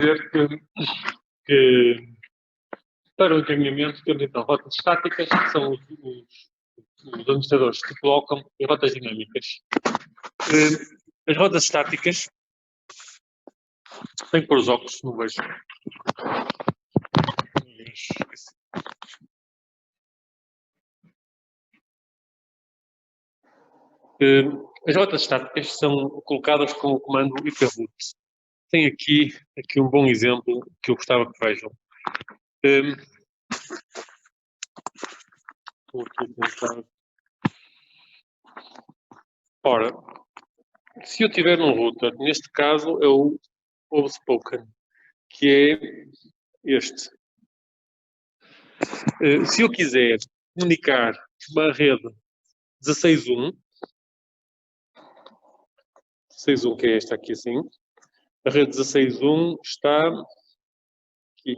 dizer que para o encaminhamento temos então rotas estáticas, que são os administradores que colocam, e rotas dinâmicas. As rotas estáticas, tenho que pôr os óculos, não vejo. As rotas estáticas são colocadas com o comando iproot. Tenho aqui um bom exemplo que eu gostava que vejam. Vou aqui tentar. Ora, se eu tiver um router, neste caso é o Outspoken, que é este. Se eu quiser comunicar uma rede 16.1, 16.1 que é esta aqui assim, a rede 16.1 está aqui.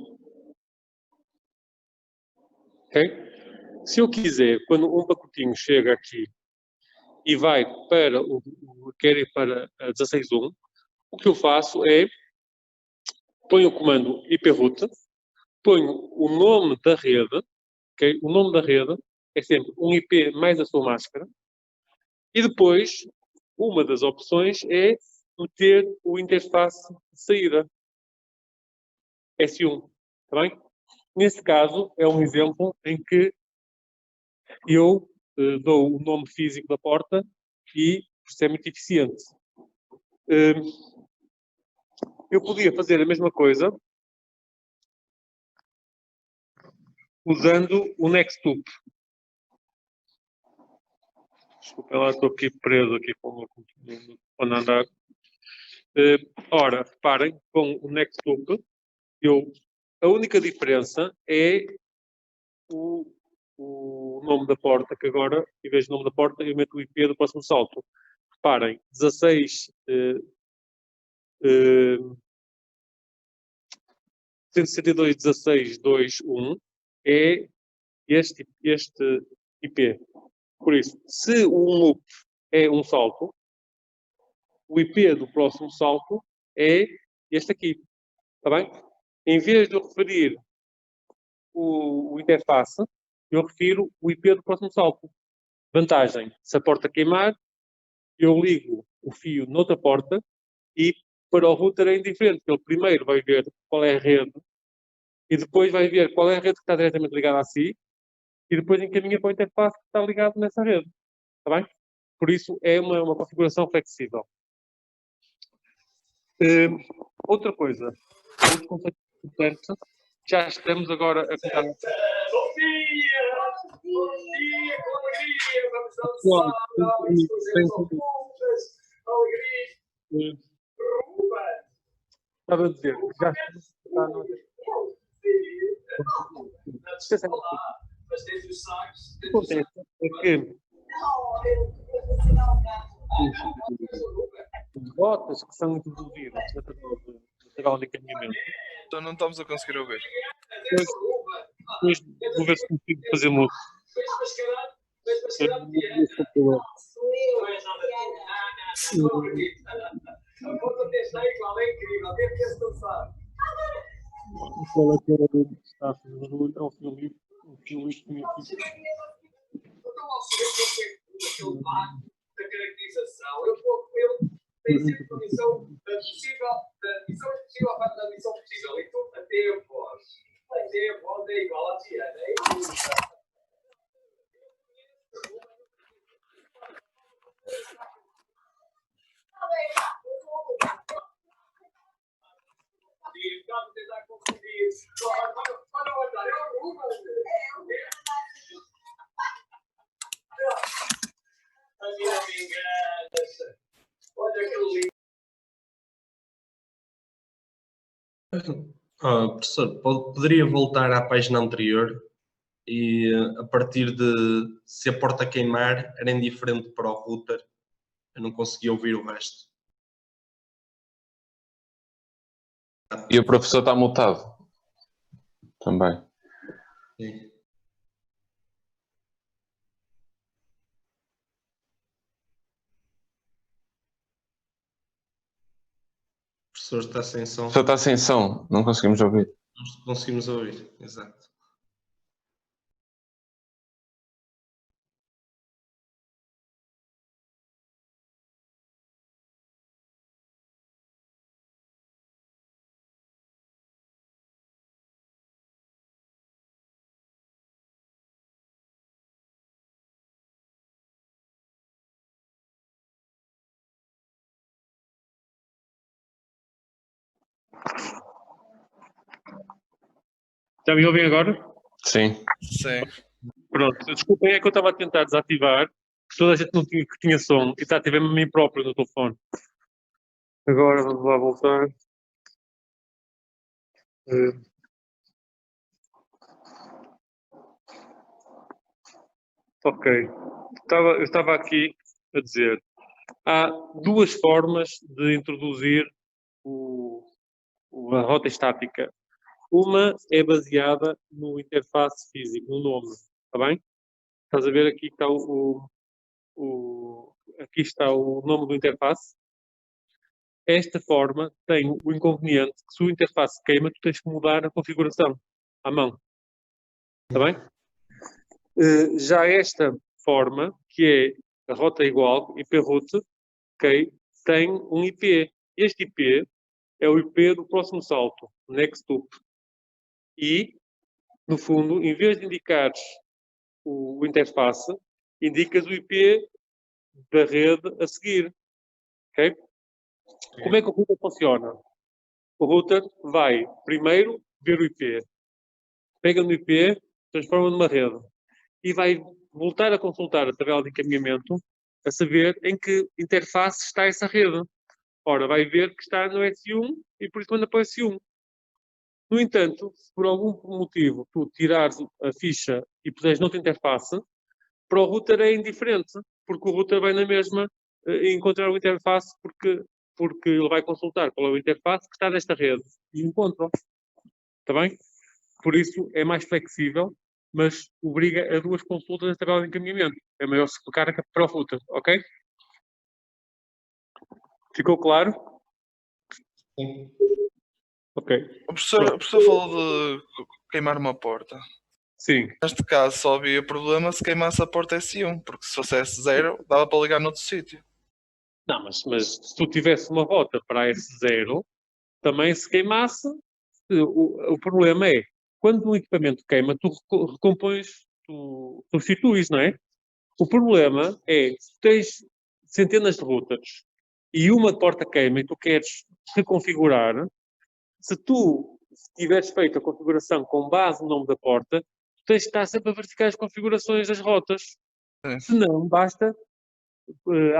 Ok? Se eu quiser, quando um pacotinho chega aqui e vai para quer ir para a 16.1, o que eu faço é ponho o comando iproot, ponho o nome da rede, okay? O nome da rede é sempre um IP mais a sua máscara, e depois uma das opções é meter o interface de saída, S1, está bem? Nesse caso, é um exemplo em que eu dou o nome físico da porta e isto é muito eficiente. Eu podia fazer a mesma coisa usando o Nextloop. Desculpem lá, estou aqui preso aqui com o andar. Ora, reparem, com o Nextloop, a única diferença é o nome da porta, que agora, em vez do nome da porta, eu meto o IP do próximo salto. Reparem, 162.16.2.1 é este IP. Por isso, se um loop é um salto, o IP do próximo salto é este aqui. Está bem? Em vez de eu referir o interface, eu refiro o IP do próximo salto. Vantagem, se a porta queimar, eu ligo o fio noutra porta e para o router é indiferente. Ele primeiro vai ver qual é a rede e depois vai ver qual é a rede que está diretamente ligada a si e depois encaminha para o interface que está ligado nessa rede. Está bem? Por isso é uma configuração flexível. Outra coisa, outro conceito importante, já estamos agora a contar. Bom dia! Bom dia, com alegria! Vamos dançar! Vamos fazer juntas! Alegria! Estava a dizer, já estamos a contar. Mas tens os sacos. Acontece é que as rotas que são introduzidas na tabela de encaminhamento. Então não estamos a conseguir ouvir. Depois vou ver se consigo fazer música. Qual é que era o que está a fazer barulho? É um filme que tinha aqui. Da caracterização, eu tenho sempre a missão possível, da missão possível à parte da missão possível, e tudo até a voz. Até a voz é igual à Tiana, é isso. Tentar confundir. Olha o andar, é o Ruben. A minha vingança. Olha que lindo. Professor, poderia voltar à página anterior e a partir de se a porta queimar era indiferente para o router, eu não conseguia ouvir o resto. E o professor está mutado também. Sim. professor está sem som. Só está sem som, não conseguimos ouvir. Não conseguimos ouvir, exato. Já me ouvem agora? Sim. Sim. Pronto, desculpem, é que eu estava a tentar desativar, que toda a gente não tinha, que tinha som, e desativei-me a mim próprio no telefone. Agora vamos lá voltar. Eh, ok. Eu estava aqui a dizer, há duas formas de introduzir a rota estática. Uma é baseada no interface físico, no nome, está bem? Estás a ver aqui que está aqui está o nome do interface. Esta forma tem o inconveniente que se o interface queima, tu tens que mudar a configuração à mão. Está bem? Já esta forma, que é a rota igual, IP route, ok, tem um IP. Este IP é o IP do próximo salto, next up. E, no fundo, em vez de indicares o interface, indicas o IP da rede a seguir. Ok? Como é que o router funciona? O router vai primeiro ver o IP, pega no IP, transforma numa rede e vai voltar a consultar a tabela de encaminhamento a saber em que interface está essa rede. Ora, vai ver que está no S1 e por isso manda para o S1. No entanto, se por algum motivo tu tirares a ficha e puseres noutra interface, para o router é indiferente, porque o router vai na mesma encontrar o interface porque ele vai consultar qual é o interface que está nesta rede e encontra. Está bem? Por isso é mais flexível, mas obriga a duas consultas na tabela de encaminhamento. É melhor se colocar para o router, ok? Ficou claro? Sim. Ok. O professor falou de queimar uma porta. Sim. Neste caso só havia problema se queimasse a porta S1, porque se fosse S0 dava para ligar noutro sítio. Não, mas se tu tivesse uma rota para S0, também se queimasse, o problema é, quando um equipamento queima, tu recompões, tu substituis, não é? O problema é, se tens centenas de routers e uma porta queima e tu queres reconfigurar, se tu tiveres feito a configuração com base no nome da porta, tu tens de estar sempre a verificar as configurações das rotas. Sim. Se não, basta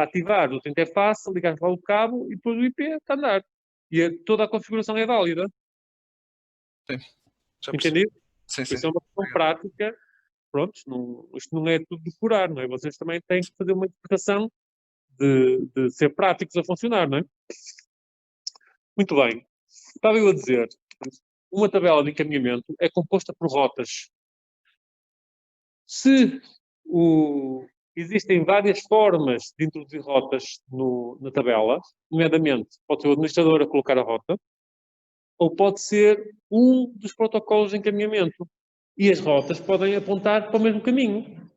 ativar outra interface, ligar lá o cabo e depois o IP está a andar. E toda a configuração é válida. Sim. Já percebi. Entendido? Sim, sim. Isso é uma questão prática. Pronto, isto não é tudo decorar, não é? Vocês também têm que fazer uma interpretação de ser práticos a funcionar, não é? Muito bem. Estava eu a dizer, uma tabela de encaminhamento é composta por rotas. Se existem várias formas de introduzir rotas na tabela, nomeadamente pode ser o administrador a colocar a rota, ou pode ser um dos protocolos de encaminhamento. E as rotas podem apontar para o mesmo caminho.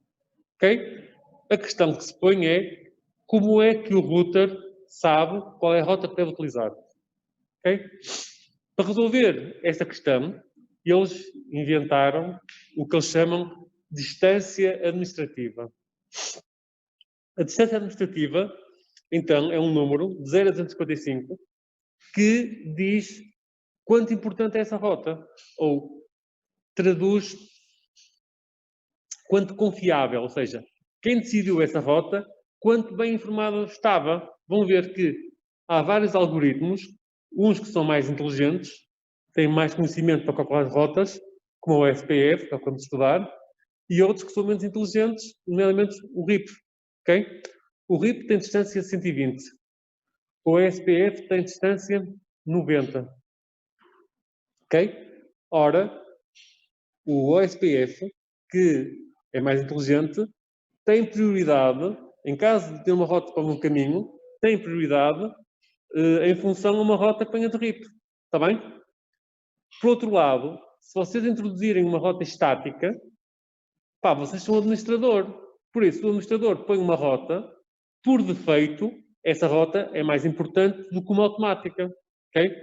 Ok? A questão que se põe é como é que o router sabe qual é a rota que deve utilizar. Ok? Para resolver esta questão, eles inventaram o que eles chamam de distância administrativa. A distância administrativa, então, é um número de 0 a 255 que diz quanto importante é essa rota, ou traduz quanto confiável, ou seja, quem decidiu essa rota, quanto bem informado estava. Vão ver que há vários algoritmos, uns que são mais inteligentes, têm mais conhecimento para calcular as rotas, como o SPF, que é o que vamos estudar, e outros que são menos inteligentes, nomeadamente o RIP. Okay? O RIP tem distância 120. O SPF tem distância 90. Ok? Ora, o OSPF, que é mais inteligente, tem prioridade, em caso de ter uma rota para um caminho, tem prioridade em função a uma rota que venha de RIP. Está bem? Por outro lado, se vocês introduzirem uma rota estática, pá, vocês são o administrador. Por isso, o administrador põe uma rota, por defeito, essa rota é mais importante do que uma automática. Okay?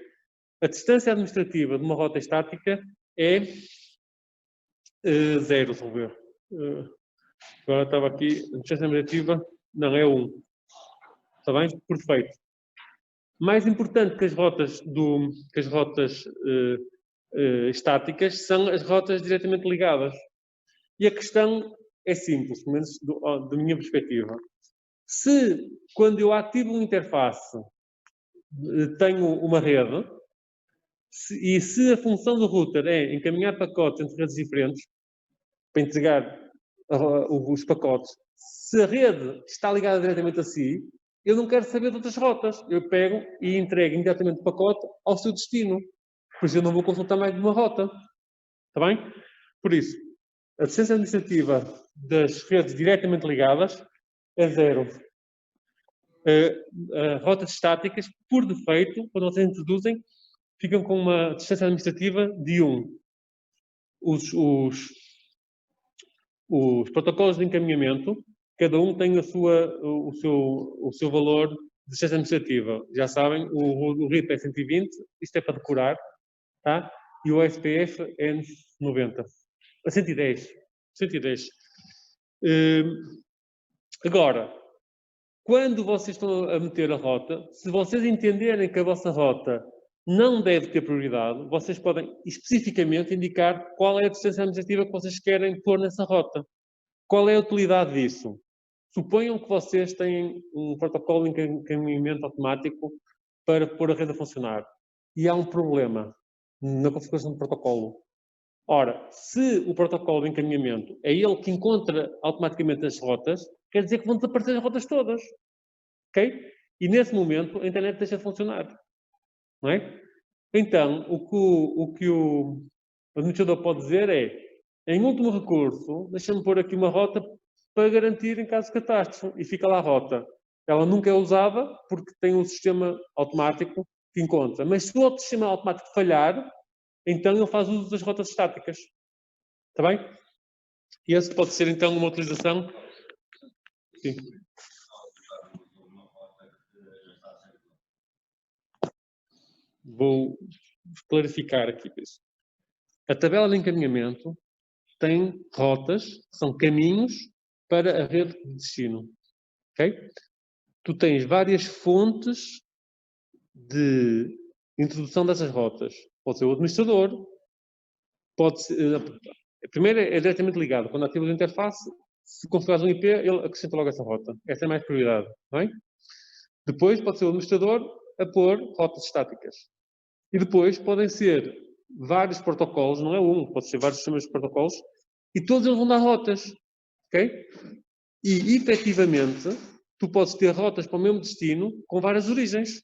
A distância administrativa de uma rota estática é 0, vamos ver. Agora estava aqui, a distância administrativa, não, é 1. Está bem? Por defeito. Mais importante que as rotas, estáticas são as rotas diretamente ligadas. E a questão é simples, pelo menos da minha perspectiva. Se, quando eu ativo uma interface, tenho uma rede, e se a função do router é encaminhar pacotes entre redes diferentes, para entregar os pacotes, se a rede está ligada diretamente a si, eu não quero saber de outras rotas. Eu pego e entrego imediatamente o pacote ao seu destino. Por isso eu não vou consultar mais de uma rota. Está bem? Por isso, a distância administrativa das redes diretamente ligadas é 0. Rotas estáticas, por defeito, quando vocês introduzem, ficam com uma distância administrativa de 1. Os protocolos de encaminhamento, cada um tem o seu valor de distância administrativa. Já sabem, o RIP é 120, isto é para decorar, tá? E o SPF é 90. A 110. 110. Agora, quando vocês estão a meter a rota, se vocês entenderem que a vossa rota não deve ter prioridade, vocês podem especificamente indicar qual é a distância administrativa que vocês querem pôr nessa rota. Qual é a utilidade disso? Suponham que vocês têm um protocolo de encaminhamento automático para pôr a rede a funcionar. E há um problema na configuração do protocolo. Ora, se o protocolo de encaminhamento é ele que encontra automaticamente as rotas, quer dizer que vão desaparecer as rotas todas. Ok? E nesse momento a internet deixa de funcionar. Não é? Então, o que o administrador pode dizer é, em último recurso, deixa-me pôr aqui uma rota para garantir em caso de catástrofe. E fica lá a rota. Ela nunca é usada porque tem um sistema automático que encontra. Mas se o outro sistema automático falhar, então ele faz uso das rotas estáticas. Está bem? E esse pode ser então uma utilização. Sim. Vou clarificar aqui isso. A tabela de encaminhamento tem rotas, que são caminhos para a rede de destino. Ok? Tu tens várias fontes de introdução dessas rotas. Pode ser o administrador, pode ser, a primeira é diretamente ligado. Quando ativas a interface, se configurares um IP, ele acrescenta logo essa rota. Essa é mais prioridade. Não é? Depois pode ser o administrador a pôr rotas estáticas. E depois podem ser vários protocolos, não é um, pode ser vários sistemas de protocolos, e todos eles vão dar rotas. Ok? E, efetivamente, tu podes ter rotas para o mesmo destino com várias origens.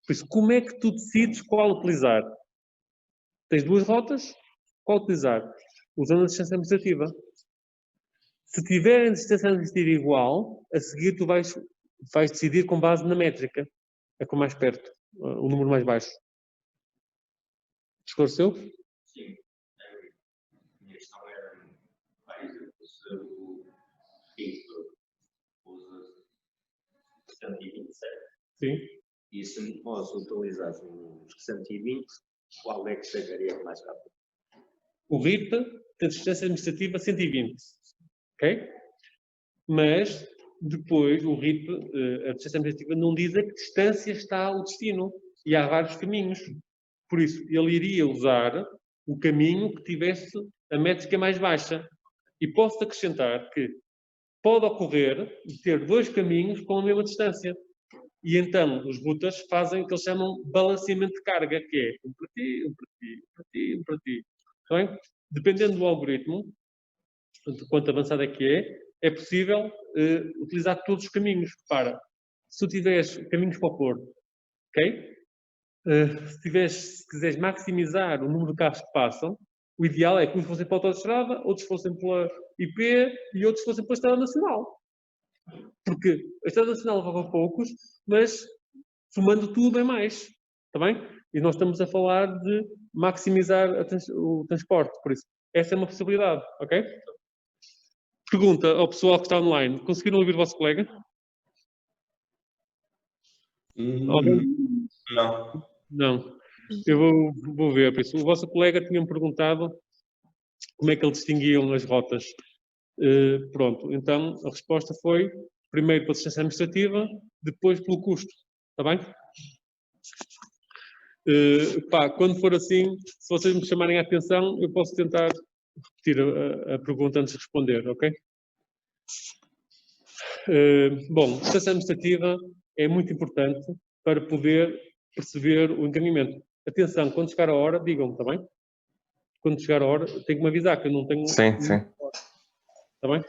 Por isso, como é que tu decides qual utilizar? Tens duas rotas, qual utilizar? Usando a distância administrativa. Se tiverem distância administrativa igual, a seguir tu vais decidir com base na métrica. É com mais perto, o número mais baixo. Esclareceu? Sim. A minha questão era, por exemplo, se o Pinto usa 127 Sim. e se nós utilizássemos 120, qual é que chegaria mais rápido? O RIP tem distância administrativa 120. Ok? Mas, depois, o RIP, a distância administrativa, não diz a que distância está o destino. E há vários caminhos. Por isso, ele iria usar o caminho que tivesse a métrica mais baixa. E posso acrescentar que pode ocorrer de ter dois caminhos com a mesma distância. E então, os routers fazem o que eles chamam de balanceamento de carga, que é um para ti, um para ti, um para ti, um para ti. Está bem? Dependendo do algoritmo, de quanto avançado é possível utilizar todos os caminhos. Repara, se tu tiveres caminhos para o Porto, ok? Se quiseres maximizar o número de carros que passam, o ideal é que uns fossem para a autoestrada, outros fossem pela IP e outros fossem pela Estrada Nacional. Porque a Estrada Nacional levava poucos, mas somando tudo é mais. Está bem? E nós estamos a falar de maximizar o transporte, por isso, essa é uma possibilidade, ok? Pergunta ao pessoal que está online, conseguiram ouvir o vosso colega? Não. Não. Eu vou ver, por isso. O vosso colega tinha-me perguntado como é que ele distinguiam as rotas. Pronto, então a resposta foi primeiro pela distância administrativa, depois pelo custo. Está bem? Quando for assim, se vocês me chamarem a atenção, eu posso tentar repetir a pergunta antes de responder, ok? Bom, distância administrativa é muito importante para poder perceber o encaminhamento. Atenção, quando chegar a hora, digam-me, está bem? Quando chegar a hora, tem que me avisar, que eu não tenho... Sim. Está bem?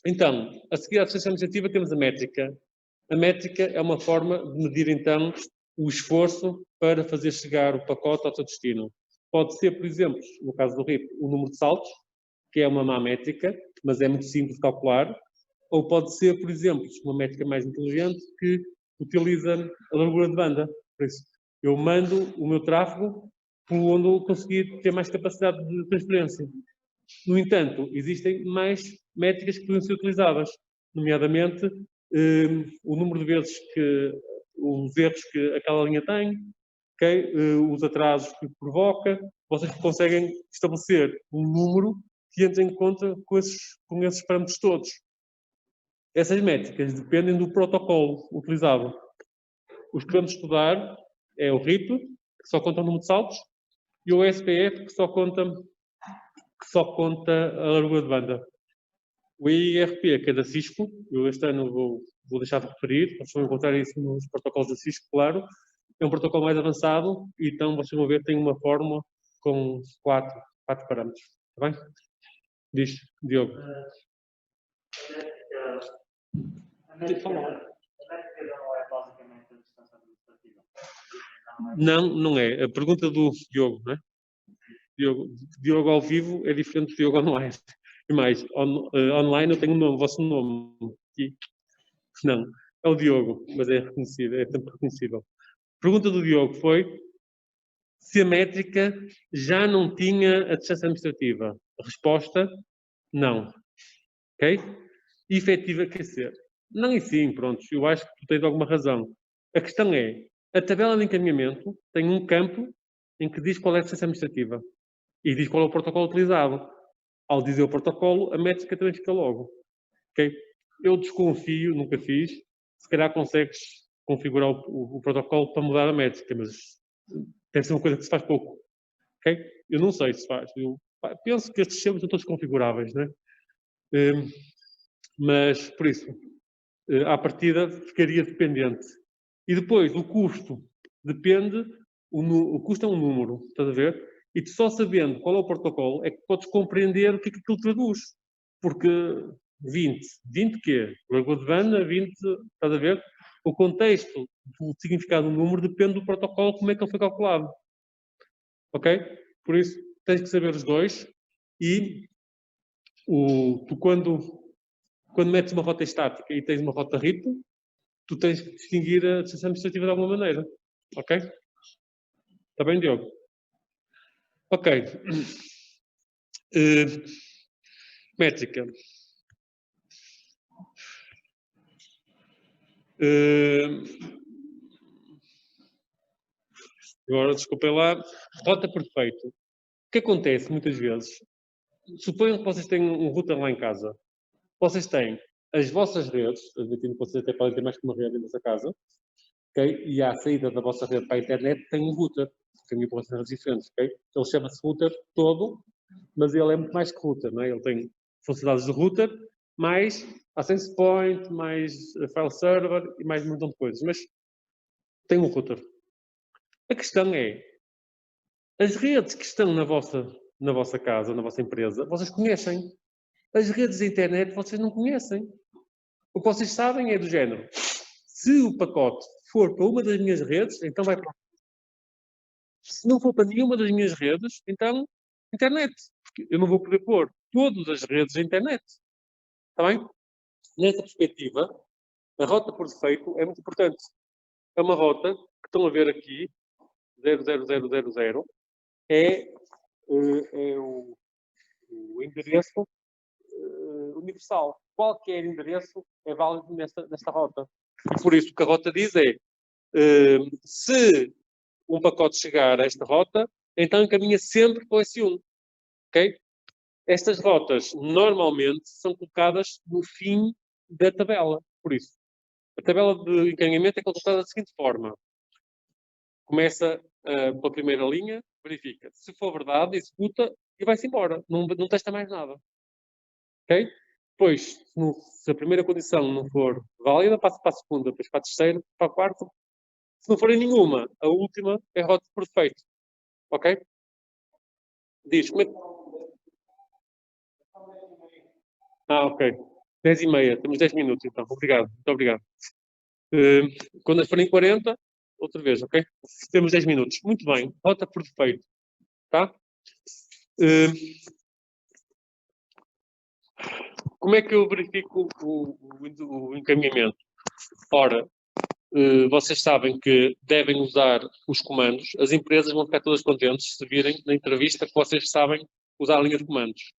Então, a seguir à distância administrativa temos a métrica. A métrica é uma forma de medir, então, o esforço para fazer chegar o pacote ao seu destino. Pode ser, por exemplo, no caso do RIP, o número de saltos, que é uma má métrica, mas é muito simples de calcular. Ou pode ser, por exemplo, uma métrica mais inteligente que utiliza a largura de banda. Por isso, eu mando o meu tráfego por onde eu conseguir ter mais capacidade de transferência. No entanto, existem mais métricas que podem ser utilizadas, nomeadamente o número de vezes os erros que aquela linha tem, okay? Os atrasos que provoca. Vocês conseguem estabelecer um número que entre em conta com esses parâmetros todos. Essas métricas dependem do protocolo utilizado. Os que vamos estudar é o RIP, que só conta o número de saltos, e o SPF, que só conta a largura de banda. O IRP, que é da Cisco, eu este ano vou deixar de referir, vocês vão encontrar isso nos protocolos da Cisco, claro. É um protocolo mais avançado, e então vocês vão ver, tem uma fórmula com quatro parâmetros. Está bem? Diz, Diogo. A métrica não é basicamente a distância administrativa. Não é. A pergunta do Diogo, não é? Diogo ao vivo é diferente do Diogo online. E mais, online eu tenho o vosso nome. Aqui. Não, é o Diogo, mas é reconhecido, é sempre reconhecível. A pergunta do Diogo foi se a métrica já não tinha a distância administrativa. A resposta, não. Ok? Efetiva, quer dizer, não e sim, pronto, eu acho que tu tens alguma razão. A questão é, a tabela de encaminhamento tem um campo em que diz qual é a distância administrativa e diz qual é o protocolo utilizado. Ao dizer o protocolo, a métrica também fica logo. Okay? Eu desconfio, nunca fiz, se calhar consegues configurar o protocolo para mudar a métrica, mas deve ser uma coisa que se faz pouco. Okay? Eu não sei se faz. Eu penso que estes sistemas são todos configuráveis, né? Mas, por isso, à partida, ficaria dependente. E depois, o custo depende, o custo é um número, estás a ver? E tu só sabendo qual é o protocolo é que podes compreender o que é que aquilo traduz. Porque 20 quê? Largura de banda, 20, estás a ver? O contexto do significado do número depende do protocolo, como é que ele foi calculado. Ok? Por isso, tens que saber os dois. E tu quando metes uma rota estática e tens uma rota RIP, tu tens que distinguir a distância administrativa de alguma maneira. Ok? Está bem, Diogo? Ok. Métrica. Agora, desculpem lá. Rota perfeita. O que acontece muitas vezes? Suponham que vocês têm um router lá em casa. Vocês têm as vossas redes, admitindo que vocês até podem ter mais que uma rede em vossa casa, okay? E à saída da vossa rede para a internet tem um router, tem informações diferentes, ok? Ele chama-se router todo, mas ele é muito mais que router, não é? Ele tem funcionalidades de router, mais access point, mais file server e mais um montão de coisas, mas tem um router. A questão é, as redes que estão na vossa casa, na vossa empresa, vocês conhecem. As redes da internet vocês não conhecem. O que vocês sabem é do género. Se o pacote for para uma das minhas redes, então vai para... Se não for para nenhuma das minhas redes, então internet. Porque eu não vou poder pôr todas as redes da internet. Está bem? Nessa perspectiva, A rota por defeito é muito importante. É uma rota que estão a ver aqui, 00000, é o endereço universal. Qualquer endereço é válido nesta rota. E por isso o que a rota diz é, se um pacote chegar a esta rota, então encaminha sempre para o S1. Ok? Estas rotas normalmente são colocadas no fim da tabela. Por isso, a tabela de encaminhamento é colocada da seguinte forma. Começa pela primeira linha, verifica. Se for verdade, executa e vai-se embora. Não testa mais nada. Ok? Depois, se a primeira condição não for válida, passa para a segunda, depois para a terceira, para a quarta. Se não for em nenhuma, a última é rota por defeito. Ok? Diz, como é que... ok. 10h30. Temos 10 minutos, então. Obrigado. Muito obrigado. Quando forem 40, outra vez, ok? Temos 10 minutos. Muito bem. Rota por defeito. Tá? Como é que eu verifico o encaminhamento? Ora, vocês sabem que devem usar os comandos. As empresas vão ficar todas contentes se virem na entrevista que vocês sabem usar a linha de comandos.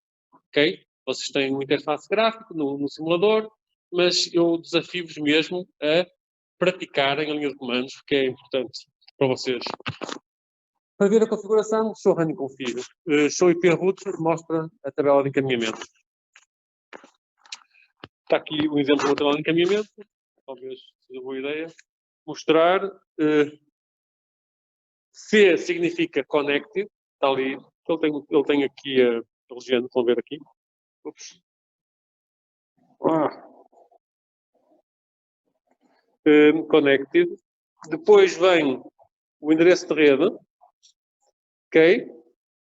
Ok? Vocês têm um interface gráfico no simulador, mas eu desafio-vos mesmo a praticarem a linha de comandos, que é importante para vocês. Para ver a configuração, show running config. Show IP route mostra a tabela de encaminhamento. Está aqui um exemplo da tabela de encaminhamento. Talvez seja boa ideia. Mostrar. C significa connected. Está ali. Ele tem aqui a legenda. Vão ver aqui. Ups. Connected. Depois vem o endereço de rede. Ok?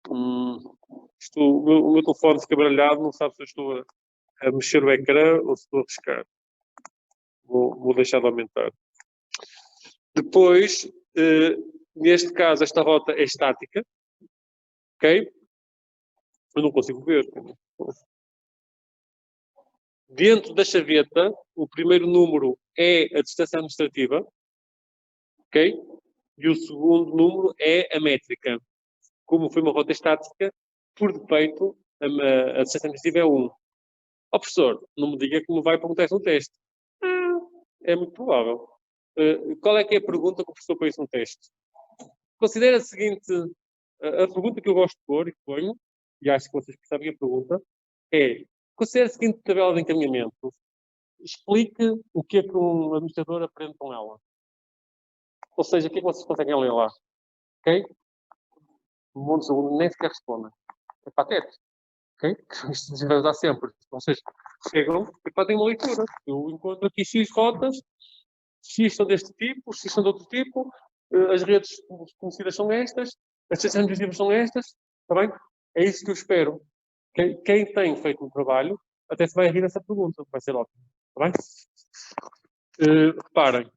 O meu telefone fica baralhado, não sabe se eu estou a mexer o ecrã ou se estou a riscar. Vou deixar de aumentar. Depois, neste caso, esta rota é estática. Ok? Eu não consigo ver. Dentro da chaveta, o primeiro número é a distância administrativa. Ok? E o segundo número é a métrica. Como foi uma rota estática, por defeito, a distância administrativa é 1. Ó professor, não me diga que me vai perguntar isso no teste. É muito provável. Qual é que é a pergunta que o professor põe isso no teste? Considera a seguinte, a pergunta que eu gosto de pôr e que ponho, e acho que vocês percebem a pergunta, é, considera a seguinte tabela de encaminhamento, explique o que é que um administrador aprende com ela. Ou seja, o que é que vocês conseguem ler lá? Ok? Um monte de alunos nem sequer respondem. É patético. Ok? Isto se vai usar sempre. Vocês chegam e fazem uma leitura. Eu encontro aqui X rotas, X são deste tipo, X são de outro tipo, as redes conhecidas são estas, as estações administrativas são estas, está bem? É isso que eu espero. Quem tem feito um trabalho, até se vai rir dessa pergunta, vai ser ótimo, está bem? Reparem,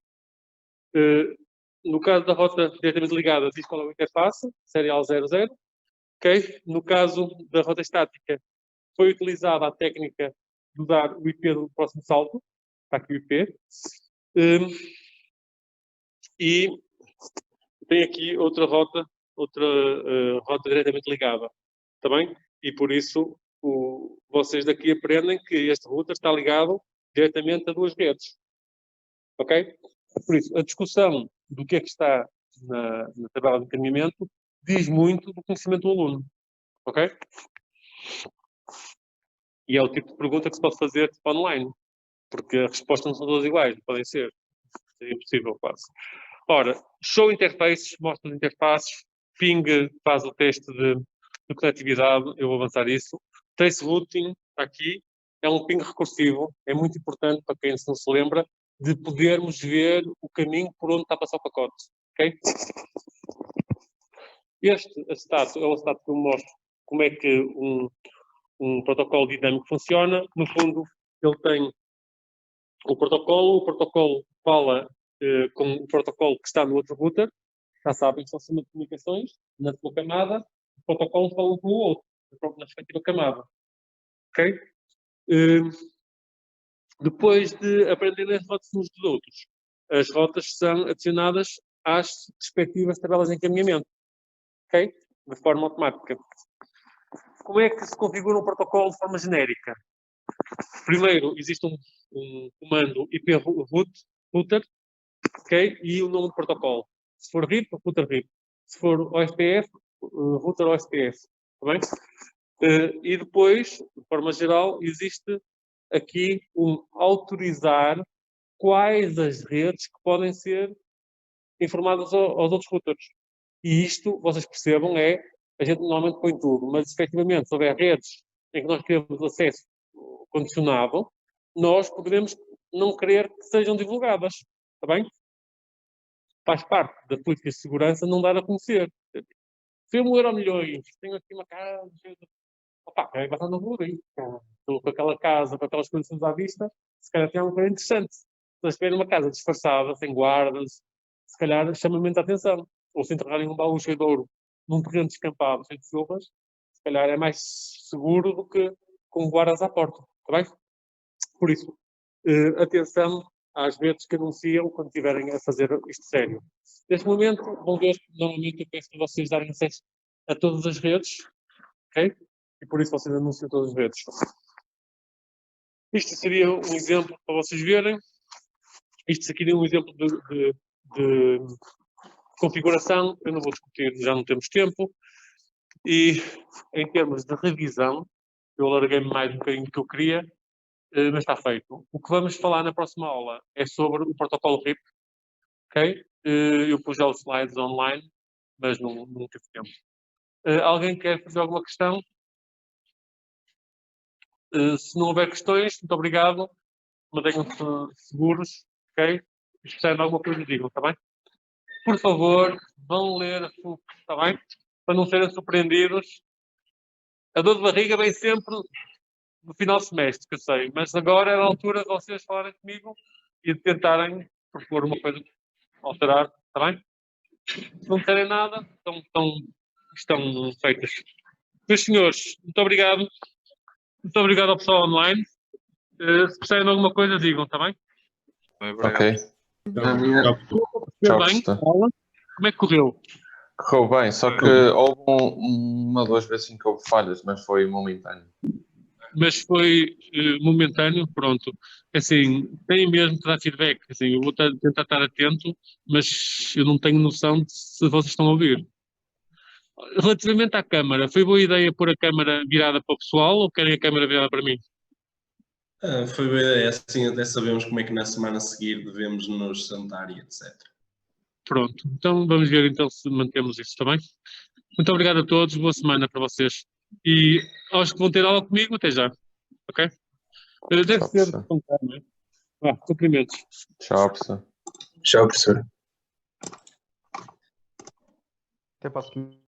no caso da rota diretamente ligada, diz qual é o interface, serial 00, ok? No caso da rota estática, foi utilizada a técnica de usar o IP do próximo salto, está aqui o IP, e tem aqui outra rota diretamente ligada, está bem? E por isso vocês daqui aprendem que este router está ligado diretamente a duas redes, ok? Por isso, a discussão do que é que está na tabela de encaminhamento diz muito do conhecimento do aluno, ok? E é o tipo de pergunta que se pode fazer tipo, online, porque as respostas não são todas iguais, não podem ser. Seria impossível, quase. Ora, show interfaces, mostra as interfaces, ping faz o teste de conectividade, eu vou avançar isso. Trace routing, aqui, é um ping recursivo, é muito importante para quem não se lembra, de podermos ver o caminho por onde está a passar o pacote, ok? Este acetato é o acetato que eu mostro como é que um protocolo dinâmico funciona. No fundo, ele tem o protocolo fala com o protocolo que está no outro router, já sabem que são sistema de comunicações, na sua camada, os protocolos falam com o outro, na respectiva camada. Ok? Depois de aprenderem as rotas uns dos outros, as rotas são adicionadas às respectivas tabelas de encaminhamento, ok? De forma automática. Como é que se configura um protocolo de forma genérica? Primeiro, existe um comando IP router, ok? E o nome do protocolo. Se for RIP, router RIP. Se for OSPF, router OSPF. Está bem? E depois, de forma geral, existe aqui um autorizar quais as redes que podem ser informadas aos outros routers. E isto, vocês percebam, a gente normalmente põe tudo, mas efetivamente, se houver redes em que nós queremos acesso condicionado, nós poderemos não querer que sejam divulgadas. Está bem? Faz parte da política de segurança não dar a conhecer. Se eu Euromilhões, tenho aqui uma casa, opa, é bastante agudo aí. Estou com aquela casa, com aquelas condições à vista, se calhar tem algo bem interessante. Se eles tiverem uma casa disfarçada, sem guardas, se calhar chama muita atenção. Ou se enterrarem um baú cheio de ouro num terreno descampado, cheio de silvas, se calhar é mais seguro do que com guardas à porta. Está bem? Por isso, atenção às redes que anunciam quando estiverem a fazer isto sério. Neste momento, vão ver que normalmente eu peço para vocês darem acesso a todas as redes, ok? E por isso vocês anunciam todas as redes. Isto seria um exemplo para vocês verem. Isto seria um exemplo de configuração. Eu não vou discutir, já não temos tempo. E em termos de revisão, eu alarguei-me mais um bocadinho do que eu queria, mas está feito. O que vamos falar na próxima aula é sobre o protocolo RIP, ok? Eu pus já os slides online, mas não tive tempo. Alguém quer fazer alguma questão? Se não houver questões, muito obrigado. Mantenham-se seguros, ok? Se precisarem de alguma coisa, digam, está bem? Por favor, vão ler a FUC, está bem? Para não serem surpreendidos. A dor de barriga vem sempre no final do semestre, que eu sei. Mas agora é a altura de vocês falarem comigo e de tentarem propor uma coisa, alterar, está bem? Se não disserem nada, estão feitas. Meus senhores, muito obrigado. Muito obrigado ao pessoal online. Se precisarem de alguma coisa, digam, está bem? Obrigado. Ok. Correu Tchau, bem? Costa. Aula? Como é que correu? Correu bem, só que houve uma ou duas vezes em que houve falhas, mas foi momentâneo. Mas foi momentâneo, pronto. Assim, tem mesmo que dar feedback. Assim, eu vou tentar estar atento, mas eu não tenho noção de se vocês estão a ouvir. Relativamente à câmara, foi boa ideia pôr a câmara virada para o pessoal ou querem a câmara virada para mim? Foi boa ideia, assim até sabemos como é que na semana a seguir devemos nos sentar e etc. Pronto, então vamos ver então se mantemos isso, está bem? Muito obrigado a todos, boa semana para vocês. E aos que vão ter aula comigo, até já, ok? Deve Tchau, ser professor. com calma, né? Vá, cumprimentos. Tchau, professor. Tchau, professor. Até para a semana.